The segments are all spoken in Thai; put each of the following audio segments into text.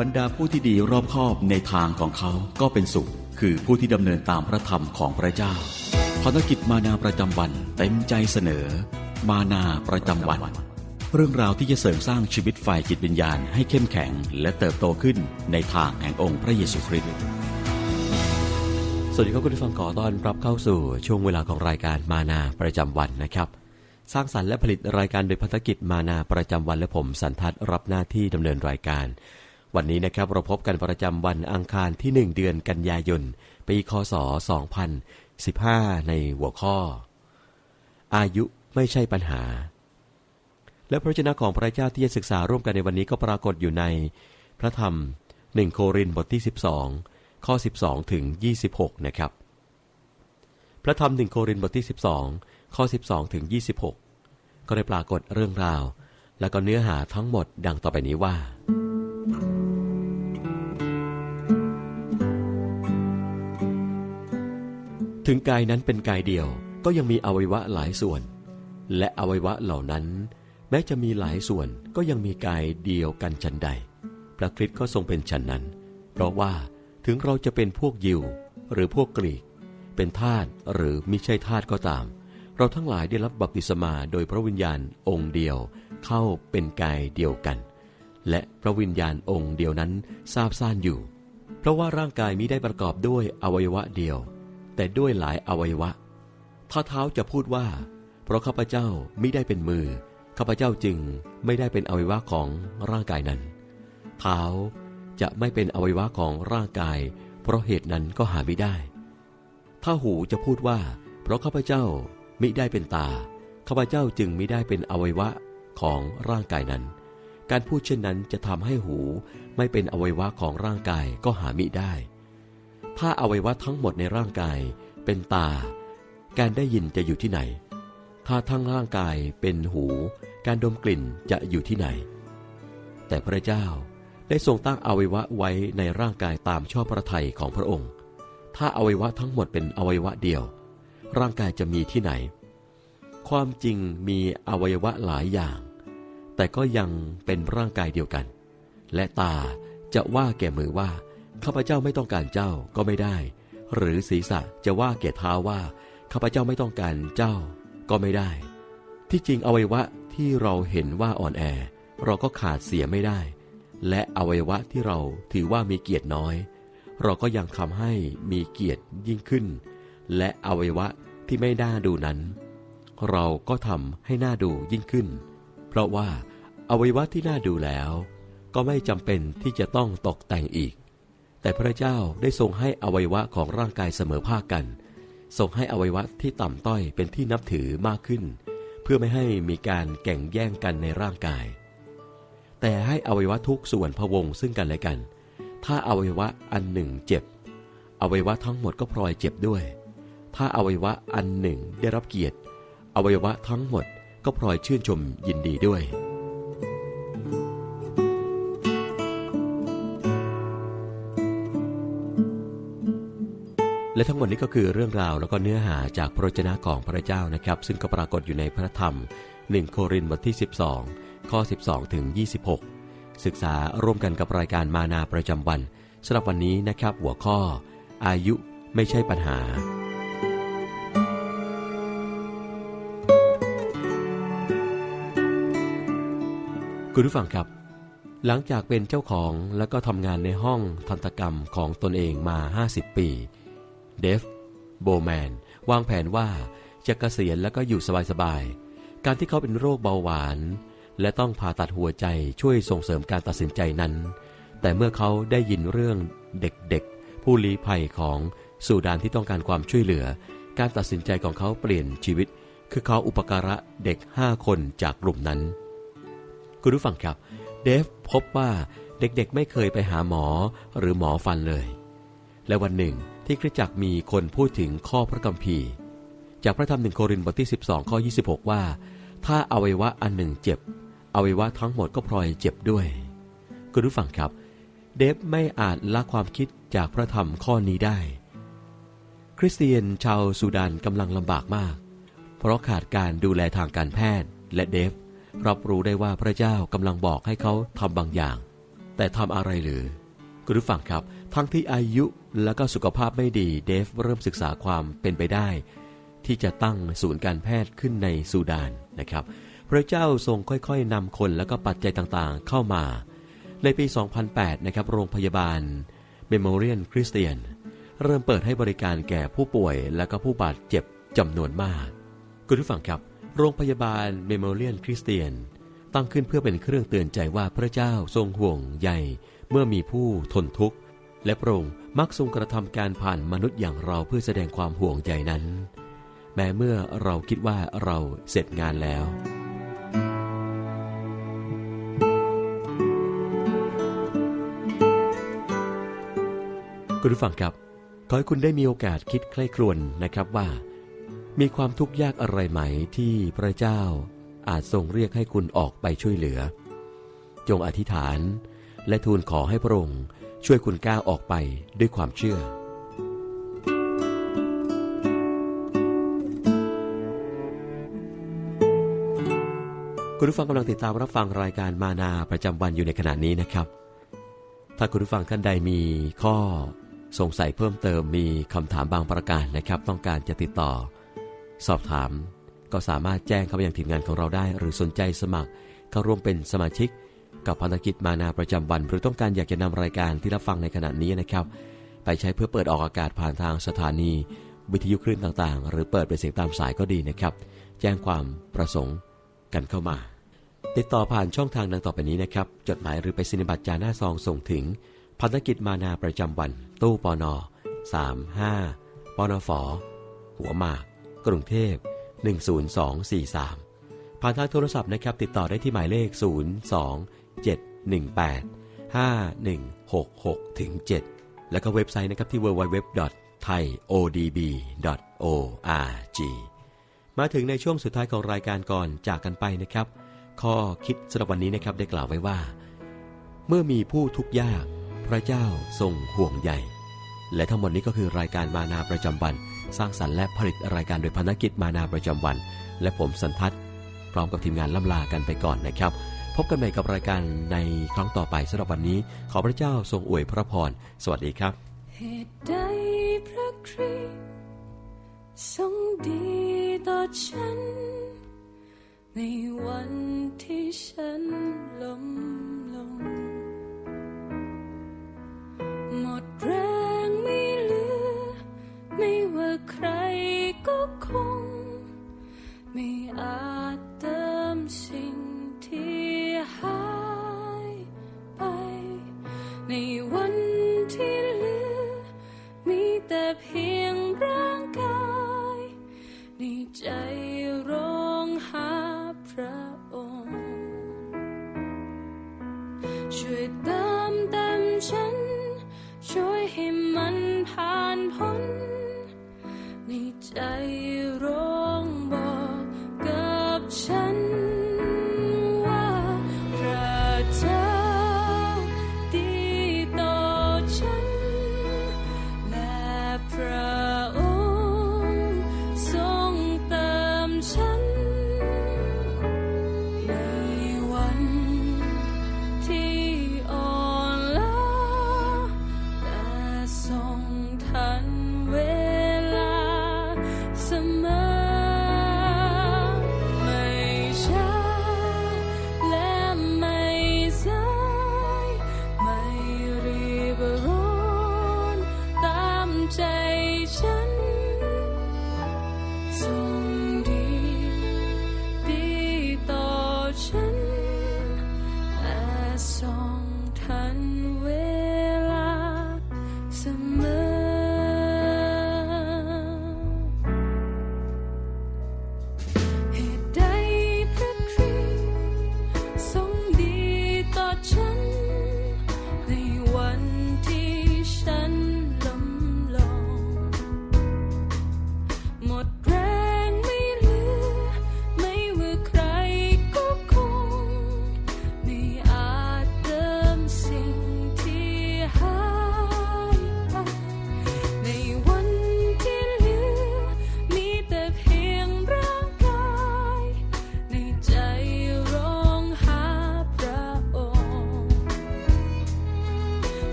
บรรดาผู้ที่ดีรอบคอบในทางของเขาก็เป็นสุขคือผู้ที่ดำเนินตามพระธรรมของพระเจ้าภารกิจมานาประจำวันเต็มใจเสนอมานาประจำวันเรื่องราวที่จะเสริมสร้างชีวิตฝ่ายจิตวิญญาณให้เข้มแข็งและเติบโตขึ้นในทางแห่งองค์พระเยซูคริสต์สวัสดีครับคุณผู้ฟังขอต้อนรับเข้าสู่ช่วงเวลาของรายการมานาประจำวันนะครับสร้างสรรค์และผลิตรายการโดยภารกิจมานาประจำวันและผมสันทัศน์รับหน้าที่ดำเนินรายการวันนี้นะครับเราพบกันประจำวันอังคารที่1เดือนกันยายนปีคศ2015ในหัวข้ออายุไม่ใช่ปัญหาและพระวจนะของพระเจ้าที่จะศึกษาร่วมกันในวันนี้ก็ปรากฏอยู่ในพระธรรม1โครินธ์บทที่12ข้อ12ถึง26นะครับพระธรรม1โครินธ์บทที่12ข้อ12ถึง26ก็ได้ปรากฏเรื่องราวและก็เนื้อหาทั้งหมดดังต่อไปนี้ว่าถึงกายนั้นเป็นกายเดียวก็ยังมีอวัยวะหลายส่วนและอวัยวะเหล่านั้นแม้จะมีหลายส่วนก็ยังมีกายเดียวกันฉันใดพระคริสต์ก็ทรงเป็นฉันนั้นเพราะว่าถึงเราจะเป็นพวกยิวหรือพวกกรีกเป็นทาสหรือมิใช่ทาสก็ตามเราทั้งหลายได้รับบัพติศมาโดยพระวิญญาณองค์เดียวเข้าเป็นกายเดียวกันและพระวิญญาณองค์เดียวนั้นทราบซ่านอยู่เพราะว่าร่างกายมิได้ประกอบด้วยอวัยวะเดียวแต่ด้วยหลายอวัยวะถ้าเท้าจะพูดว่าเพราะข้าพเจ้ามิได้เป็นมือข้าพเจ้าจึงไม่ได้เป็นอวัยวะของร่างกายนั้นเท้าจะไม่เป็นอวัยวะของร่างกายเพราะเหตุนั้นก็หาไม่ได้ถ้าหูจะพูดว่าเพราะข้าพเจ้ามิได้เป็นตาข้าพเจ้าจึงมิได้เป็นอวัยวะของร่างกายนั้นการพูดเช่นนั้นจะทำให้หูไม่เป็นอวัยวะของร่างกายก็หามิได้ถ้าอวัยวะทั้งหมดในร่างกายเป็นตาการได้ยินจะอยู่ที่ไหนถ้าทั้งร่างกายเป็นหูการดมกลิ่นจะอยู่ที่ไหนแต่พระเจ้าได้ทรงตั้งอวัยวะไว้ในร่างกายตามชอบพระทัยของพระองค์ถ้าอวัยวะทั้งหมดเป็นอวัยวะเดียวร่างกายจะมีที่ไหนความจริงมีอวัยวะหลายอย่างแต่ก็ยังเป็นร่างกายเดียวกันและตาจะว่าแก่มือว่าข้าพเจ้าไม่ต้องการเจ้าก็ไม่ได้หรือศีรษะจะว่าแก่เท้าว่าข้าพเจ้าไม่ต้องการเจ้าก็ไม่ได้ที่จริงอวัยวะที่เราเห็นว่าอ่อนแอเราก็ขาดเสียไม่ได้และอวัยวะที่เราถือว่ามีเกียรติน้อยเราก็ยังทำให้มีเกียรติยิ่งขึ้นและอวัยวะที่ไม่น่าดูนั้นเราก็ทำให้น่าดูยิ่งขึ้นเพราะว่าอวัยวะที่น่าดูแล้วก็ไม่จำเป็นที่จะต้องตกแต่งอีกแต่พระเจ้าได้ทรงให้อวัยวะของร่างกายเสมอภาคกันทรงให้อวัยวะที่ต่ำต้อยเป็นที่นับถือมากขึ้นเพื่อไม่ให้มีการแข่งแย่งกันในร่างกายแต่ให้อวัยวะทุกส่วนพะวงซึ่งกันและกันถ้าอวัยวะอันหนึ่งเจ็บอวัยวะทั้งหมดก็พลอยเจ็บด้วยถ้าอวัยวะอันหนึ่งได้รับเกียรติอวัยวะทั้งหมดก็พลอยชื่นชมยินดีด้วยและทั้งหมดนี้ก็คือเรื่องราวแล้วก็เนื้อหาจากพระวจนะของพระเจ้านะครับซึ่งก็ปรากฏอยู่ในพระธรรม1โครินธ์บทที่12ข้อ12ถึง26ศึกษาร่วมกันกับรายการมานาประจำวันสำหรับวันนี้นะครับหัวข้ออายุไม่ใช่ปัญหาคุณผู้ฟังครับหลังจากเป็นเจ้าของและก็ทำงานในห้องทันตกรรมของตนเองมา50ปีเดฟโบแมนวางแผนว่าจะเกษียณแล้วก็อยู่สบายๆการที่เขาเป็นโรคเบาหวานและต้องผ่าตัดหัวใจช่วยส่งเสริมการตัดสินใจนั้นแต่เมื่อเขาได้ยินเรื่องเด็กๆผู้ลี้ภัยของซูดานที่ต้องการความช่วยเหลือการตัดสินใจของเขาเปลี่ยนชีวิตคือเขาอุปการะเด็ก5คนจากกลุ่มนั้นคุณผู้ฟังครับเดฟพบว่าเด็กๆไม่เคยไปหาหมอหรือหมอฟันเลยและวันหนึ่งที่คริสตจักรมีคนพูดถึงข้อพระคัมภีร์จากพระธรรม1โครินธ์บทที่12ข้อ26ว่าถ้าอวัยวะอันหนึ่งเจ็บอวัยวะทั้งหมดก็พลอยเจ็บด้วยคุณผู้ฟังครับเดฟไม่อาจละความคิดจากพระธรรมข้อนี้ได้คริสเตียนชาวซูดานกำลังลำบากมากเพราะขาดการดูแลทางการแพทย์และเดฟรับรู้ได้ว่าพระเจ้ากำลังบอกให้เขาทำบางอย่าง แต่ทำอะไรหรือคุณผู้ฟังครับทั้งที่อายุและก็สุขภาพไม่ดีเดฟเริ่มศึกษาความเป็นไปได้ที่จะตั้งศูนย์การแพทย์ขึ้นในซูดานนะครับพระเจ้าทรงค่อยๆนำคนและก็ปัจจัยต่างๆเข้ามาในปี 2008 นะครับโรงพยาบาลเมโมเรียลคริสเตียนเริ่มเปิดให้บริการแก่ผู้ป่วยและก็ผู้บาดเจ็บจำนวนมากคุณผู้ฟังครับโรงพยาบาลเมโมเรียลคริสเตียนตั้งขึ้นเพื่อเป็นเครื่องเตือนใจว่าพระเจ้าทรงห่วงใยเมื่อมีผู้ทนทุกข์และพระองค์มักทรงกระทำการผ่านมนุษย์อย่างเราเพื่อแสดงความห่วงใยนั้นแม้เมื่อเราคิดว่าเราเสร็จงานแล้วคุณผู้ฟังครับขอให้คุณได้มีโอกาสคิดใคร่ครวญนะครับว่ามีความทุกข์ยากอะไรไหมที่พระเจ้าอาจทรงเรียกให้คุณออกไปช่วยเหลือจงอธิษฐานและทูลขอให้พระองค์ช่วยคุณก้าวออกไปด้วยความเชื่อคุณผู้ฟังกำลังติดตามรับฟังรายการมานาประจำวันอยู่ในขณะนี้นะครับถ้าคุณผู้ฟังท่านใดมีข้อสงสัยเพิ่มเติมมีคำถามบางประการนะครับต้องการจะติดต่อสอบถามก็สามารถแจ้งเข้าไปยังทีมงานของเราได้หรือสนใจสมัครเข้าร่วมเป็นสมาชิกกับพันธกิจมานาประจำวันหรือต้องการอยากจะนำรายการที่รับฟังในขณะนี้นะครับไปใช้เพื่อเปิดออกอากาศผ่านทางสถานีวิทยุคลื่นต่างๆหรือเปิดเป็นเสียงตามสายก็ดีนะครับแจ้งความประสงค์กันเข้ามาติดต่อผ่านช่องทางดังต่อไปนี้นะครับจดหมายหรือไปรษณียบัตรจาหน้าซองส่งถึงพันธกิจมานาประจำวันตู้ปน35ปนฝหัวหมากกรุงเทพ10243ผ่านทางโทรศัพท์นะครับติดต่อได้ที่หมายเลข027185166-7แล้วก็เว็บไซต์นะครับที่ www.thaiodb.org มาถึงในช่วงสุดท้ายของรายการก่อนจากกันไปนะครับข้อคิดสำหรับวันนี้นะครับได้กล่าวไว้ว่าเมื่อมีผู้ทุกข์ยากพระเจ้าทรงห่วงใยและทั้งหมดนี้ก็คือรายการมานาประจำวันสร้างสรรค์และผลิตรายการโดยพันธกิจมานาประจำวันและผมสันทัศน์พร้อมกับทีมงานล่ำลากันไปก่อนนะครับพบกันใหม่กับรายการในครั้งต่อไปสำหรับวันนี้ขอพระเจ้าทรงอวยพระพรสวัสดีครับเหตุใดพระคริสต์ทรงดีต่อฉันในวันที่ฉันล้มลงหมดแรงไม่เหลือไม่ว่าใครก็คงไม่อาจเติมสิ่งที่หายไปในวันที่เหลือมีแต่เพียงร่างกายในใจร้องหาพระองค์ช่วยเติมเต็มฉันช่วยให้มันผ่านพ้นในใจร้องบอกกับฉันว่าพระเจ้าดีต่อฉันและพระองค์ทรงเติมฉันในวันที่อ่อนล้าแต่ทรงทันเวลาเสมอ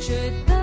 ช่วย